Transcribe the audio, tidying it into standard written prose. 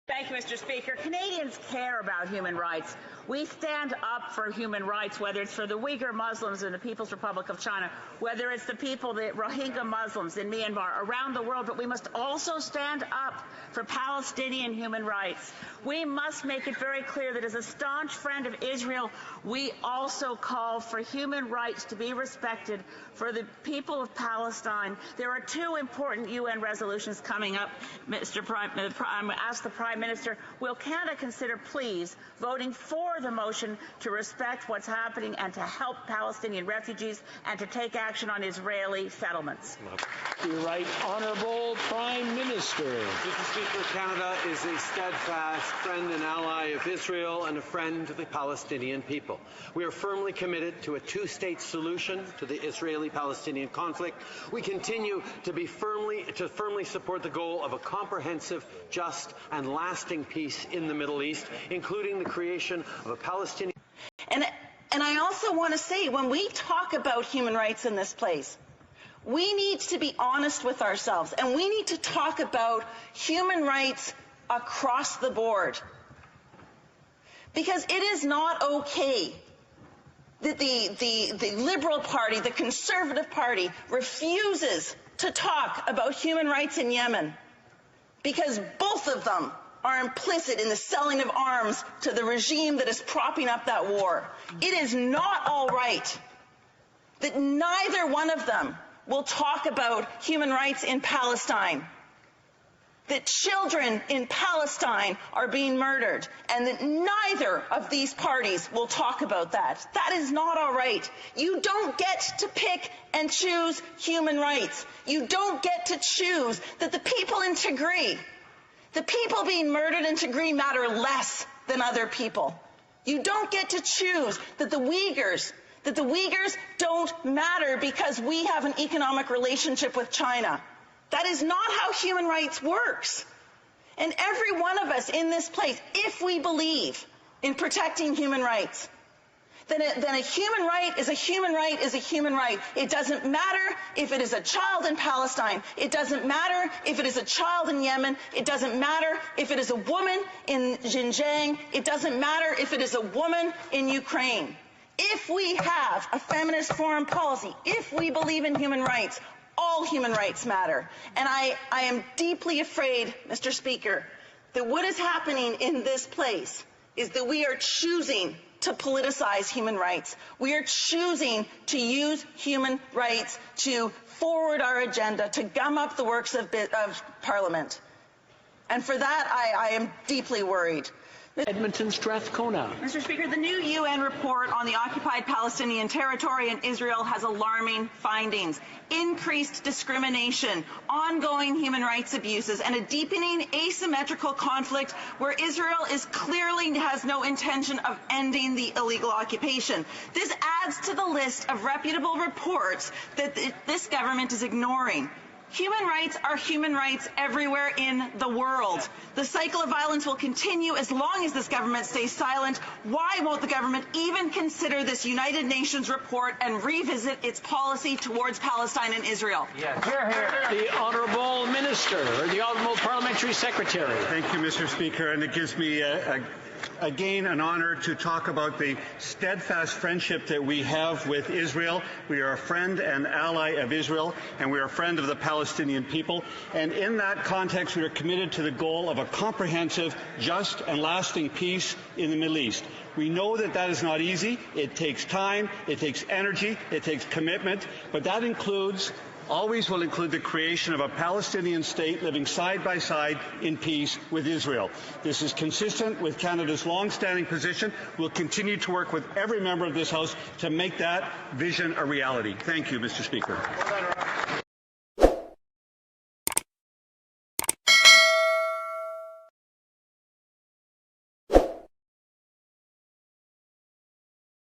Thank you, Mr. Speaker. Canadians care about human rights. We stand up for human rights, whether it's for the Uyghur Muslims in the People's Republic of China, whether it's the people, the Rohingya Muslims in Myanmar, around the world, but we must also stand up for Palestinian human rights. We must make it very clear that as a staunch friend of Israel, we also call for human rights to be respected for the people of Palestine. There are two important UN resolutions coming up, Mr. Prime. I'm ask the Prime Minister, will Canada consider, please, voting for the motion to respect what's happening and to help Palestinian refugees and to take action on Israeli settlements? The right honourable Prime Minister. Mr. Speaker, Canada is a steadfast friend and ally of Israel and a friend to the Palestinian people. We are firmly committed to a two-state solution to the Israeli-Palestinian conflict. We continue to firmly support the goal of a comprehensive, just and lasting peace in the Middle East, including the creation of a Palestinian... And I also want to say, when we talk about human rights in this place, we need to be honest with ourselves, and we need to talk about human rights across the board. Because it is not okay that the Liberal Party, the Conservative Party, refuses to talk about human rights in Yemen, because both of them are implicit in the selling of arms to the regime that is propping up that war. It is not all right that neither one of them will talk about human rights in Palestine, that children in Palestine are being murdered, and that neither of these parties will talk about that. That is not all right. You don't get to pick and choose human rights. You don't get to choose that the people in Tigray, the people being murdered in Tigray, matter less than other people. You don't get to choose that the Uyghurs don't matter because we have an economic relationship with China. That is not how human rights works. And every one of us in this place, if we believe in protecting human rights, then a human right is a human right is a human right. It doesn't matter if it is a child in Palestine. It doesn't matter if it is a child in Yemen. It doesn't matter if it is a woman in Xinjiang. It doesn't matter if it is a woman in Ukraine. If we have a feminist foreign policy, if we believe in human rights, all human rights matter. And I am deeply afraid, Mr. Speaker, that what is happening in this place is that we are choosing to politicize human rights. We are choosing to use human rights to forward our agenda, to gum up the works of Parliament. And for that, I am deeply worried. Edmonton Strathcona. Mr. Speaker, the new UN report on the occupied Palestinian territory in Israel has alarming findings. Increased discrimination, ongoing human rights abuses, and a deepening asymmetrical conflict where Israel clearly has no intention of ending the illegal occupation. This adds to the list of reputable reports that this government is ignoring. Human rights are human rights everywhere in the world. The cycle of violence will continue as long as this government stays silent. Why won't the government even consider this United Nations report and revisit its policy towards Palestine and Israel? Yes. The Honourable Minister, or the Honourable Parliamentary Secretary. Thank you, Mr. Speaker, and it gives me again an honor to talk about the steadfast friendship that we have with Israel. We are a friend and ally of Israel, and we are a friend of the Palestinian people. And in that context, we are committed to the goal of a comprehensive, just and lasting peace in the Middle East. We know that that is not easy. It takes time, it takes energy, it takes commitment, but that always will include the creation of a Palestinian state living side by side in peace with Israel. This is consistent with Canada's long-standing position. We'll continue to work with every member of this House to make that vision a reality. Thank you, Mr. Speaker.